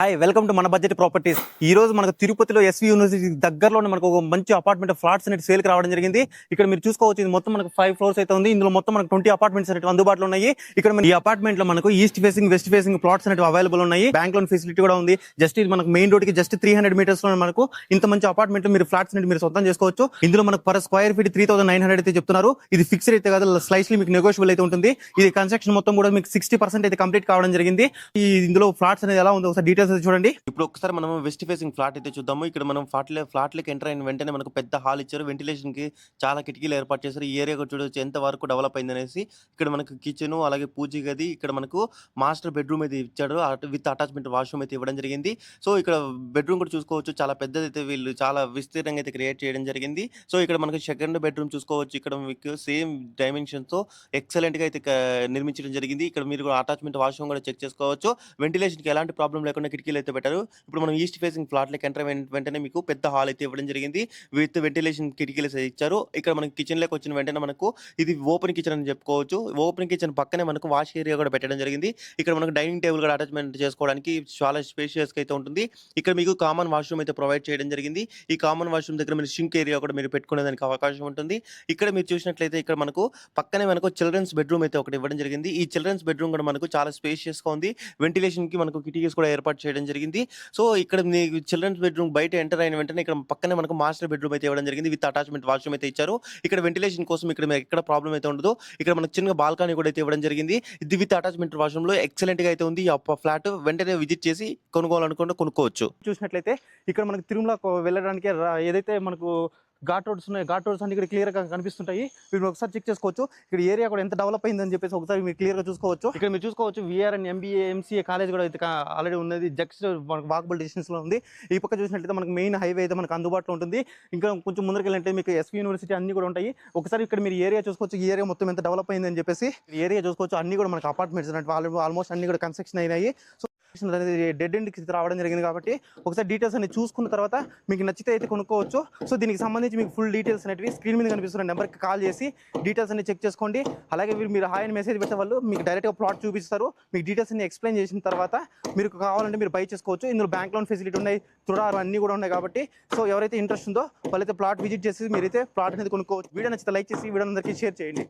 Hi welcome to మన budget properties. ఈ రోజు మనకు తిరుపతిలో ఎస్వి యూనివర్సిటీ దగ్గరలో మనకు ఒక మంచి అపార్ట్మెంట్ ఫ్లాట్స్ అనేది సేల్ కి రావడం జరిగింది. ఇక్కడ మీరు చూసుకోవచ్చు, ఇది మొత్తం మనకు 5 ఫ్లోర్స్ అయితే ఉంది. ఇందులో మొత్తం మనకు 20 అపార్ట్మెంట్స్ అనేవి అందుబాటులో ఉన్నాయి. ఇక్కడ ఈ అపార్ట్మెంట్ లో మనకు east facing, west facing plots అనేవి అవైలబుల్ ఉన్నాయి. బ్యాంక్ లోన్ ఫెసిలిటీ కూడా ఉంది. జస్ట్ ఇది మనకు మెయిన్ రోడ్ కి జస్ట్ 300 మీటర్స్ లో మనకు ఇంత మంచి అపార్ట్మెంట్ మీరు ఫ్లాట్స్ అనేవి మీరు సొంతం చేసుకోవచ్చు. ఇందులో మనకు పర్ స్క్వేర్ ఫీట్ 3900 అయితే చెప్తున్నారు. ఇది ఫిక్స్డ్ అయితే కాదు, స్లైస్లీ మీకు నెగోషియబుల్ అయితే ఉంటుంది. ఇది కన్స్ట్రక్షన్ మొత్తం కూడా మీకు 60% అయితే కంప్లీట్ కావడం జరిగింది. ఈ ఇందులో ఫ్లాట్స్ అనేది ఎలా ఉందో ఒకసారి డీటెయిల్స్ అయితే చూడండి. ఇప్పుడు ఒకసారి మనం వెస్ట్ ఫేసింగ్ ఫ్లాట్ అయితే చూద్దాము. ఇక్కడ మనం ఫ్లాట్లకి ఎంటర్ అయిన వెంటనే మనకు పెద్ద హాల్ ఇచ్చారు. వెంటిలేషన్ కి చాలా కిటికీలు ఏర్పాటు చేశారు. ఈ ఏరియా కూడా చూడవచ్చు ఎంత వరకు డెవలప్ అయింది అనేసి. ఇక్కడ మనకు కిచెన్, అలాగే పూజ గది, ఇక్కడ మనకు మాస్టర్ బెడ్రూమ్ అయితే ఇచ్చాడు విత్ అటాచ్మెంట్ వాష్రూమ్ అయితే ఇవ్వడం జరిగింది. సో ఇక్కడ బెడ్రూమ్ కూడా చూసుకోవచ్చు, చాలా పెద్దది అయితే వీళ్ళు చాలా విస్తీర్ణంగా అయితే క్రియేట్ చేయడం జరిగింది. సో ఇక్కడ మనకు సెకండ్ బెడ్రూమ్ చూసుకోవచ్చు. ఇక్కడ మీకు సేమ్ డైమెన్షన్స్ తో ఎక్సలెంట్ గా అయితే నిర్మించడం జరిగింది. ఇక్కడ మీరు అటాచ్మెంట్ వాష్రూమ్ కూడా చెక్ చేసుకోవచ్చు. వెంటిలేషన్ కి ఎలాంటి ప్రాబ్లం లేకుండా కిటికీలు అయితే పెట్టారు. ఇప్పుడు మనం ఈస్ట్ ఫేసింగ్ ఫ్లాట్లకి ఎంటర్ వెంటనే మీకు పెద్ద హాల్ అయితే ఇవ్వడం జరిగింది. విత్ వెంటిలేషన్ కిటికీలు ఇచ్చారు. ఇక్కడ మనకి కిచెన్ లోకి వచ్చిన వెంటనే మనకు ఇది ఓపెన్ కిచెన్ అని చెప్పుకోవచ్చు. ఓపెన్ కిచెన్ పక్కనే మనకు వాష్ ఏరియా కూడా పెట్టడం జరిగింది. ఇక్కడ మనకు డైనింగ్ టేబుల్ కూడా అటాచ్మెంట్ చేసుకోవడానికి చాలా స్పేషియస్ అయితే ఉంటుంది. ఇక్కడ మీకు కామన్ వాష్రూమ్ అయితే ప్రొవైడ్ చేయడం జరిగింది. ఈ కామన్ వాష్రూమ్ దగ్గర మీరు షింక్ ఏరియా కూడా మీరు పెట్టుకునేదానికి అవకాశం ఉంటుంది. ఇక్కడ మీరు చూసినట్లయితే ఇక్కడ మనకు పక్కనే మనకు చిల్డ్రన్స్ బెడ్రూమ్ అయితే ఒకటి ఇవ్వడం జరిగింది. ఈ చిల్డ్రన్స్ బెడ్రూమ్ కూడా మనకు చాలా స్పేషియస్ గా ఉంది. వెంటిలేషన్ కి మనకు కిటికీస్ కూడా ఏర్పాటు చేయడం జరిగింది. సో ఇక్కడ మీకు చిల్డ్రన్స్ బెడ్రూమ్ బయట ఎంటర్ అయిన వెంటనే ఇక్కడ పక్కనే మనకు మాస్టర్ బెడ్రూమ్ అయితే ఇవ్వడం జరిగింది. విత్ అటాచ్మెంట్ వాష్రూమ్ అయితే ఇచ్చారు. ఇక్కడ వెంటిలేషన్ కోసం ఇక్కడ ఎక్కడ ప్రాబ్లం అయితే ఉండదు. ఇక్కడ మనకు చిన్న బాల్కనీ కూడా అయితే ఇవ్వడం జరిగింది. ఇది విత్ అటాచ్మెంట్ వాష్రూమ్ లో ఎక్సలెంట్ గా అయితే ఉంది. ఈ ఫ్లాట్ వెంటనే విజిట్ చేసి కొనుక్కోవాలనుకుంటే కొనుక్కోవచ్చు. చూసినట్లయితే ఇక్కడ మనకు తిరుమలకు వెళ్ళడానికి ఏదైతే మనకు ఘాట్ రోడ్స్ ఉన్నాయి, ఘాట్ రోడ్స్ అన్ని ఇక్కడ క్లియర్ గా కనిపిస్తుంటాయి. మీరు ఒకసారి చెక్ చేసుకోవచ్చు. ఇక్కడ ఏరియా కూడా ఎంత డెవలప్ అయిందని చెప్పేసి ఒకసారి మీరు క్లియర్ గా చూసుకోవచ్చు. ఇక్కడ మీరు చూసుకోవచ్చు విఆర్ అండ్ ఎంబీఏ ఎంసీఏ కాలేజ్ కూడా అయితే ఆల్రెడీ ఉన్నది. జస్ట్ మనకు వాకబుల్ డిస్టెన్స్ లో ఉంది. ఈ పక్క చూసినట్లయితే మనకు మెయిన్ హైవే అయితే మనకు అందుబాటులో ఉంటుంది. ఇంకా కొంచెం ముందరికి వెళ్ళినట్లయితే మీకు ఎస్వి యూనివర్సిటీ అన్ని కూడా ఉంటాయి. ఒకసారి ఇక్కడ మీరు ఏరియా చూసుకోవచ్చు. ఈ ఏరియా మొత్తం ఎంత డెవలప్ అయిందని చెప్పేసి ఏరియా చూసుకోవచ్చు. అన్ని కూడా మనకు అపార్ట్మెంట్స్ ఆల్మోస్ట్ అన్ని కూడా కన్స్ట్రక్షన్ అయినాయి. సో డెడ్ ఎండ్ కి రావడం జరిగింది కాబట్టి ఒకసారి డీటెయిల్స్ అన్ని చూసుకున్న తర్వాత మీకు నచ్చితే అయితే కొనుక్కోవచ్చు. సో దీనికి సంబంధించి మీకు ఫుల్ డీటెయిల్స్ అనేవి స్క్రీన్ మీద కనిపిస్తున్న నెంబర్కి కాల్ చేసి డీటెయిల్స్ అన్ని చెక్ చేసుకోండి. అలాగే మీరు హాయ్ అని మెసేజ్ పెట్టే వాళ్ళు మీకు డైరెక్ట్గా ప్లాట్ చూపిస్తారు. మీకు డీటెయిల్స్ అన్ని ఎక్స్ప్లెయిన్ చేసిన తర్వాత మీరు కావాలంటే మీరు బై చేసుకోవచ్చు. ఇందులో బ్యాంక్ లోన్ ఫెసిలిటీ ఉన్నాయి, తుడారు అన్ని కూడా ఉన్నాయి కాబట్టి సో ఎవరైతే ఇంట్రెస్ట్ ఉందో వాళ్ళైతే ప్లాట్ విజిట్ చేసి మీరైతే ప్లాట్ అనేది కొనుక్కోవచ్చు. వీడియో నచ్చితే లైక్ చేసి వీడియో అందరికీ షేర్ చేయండి.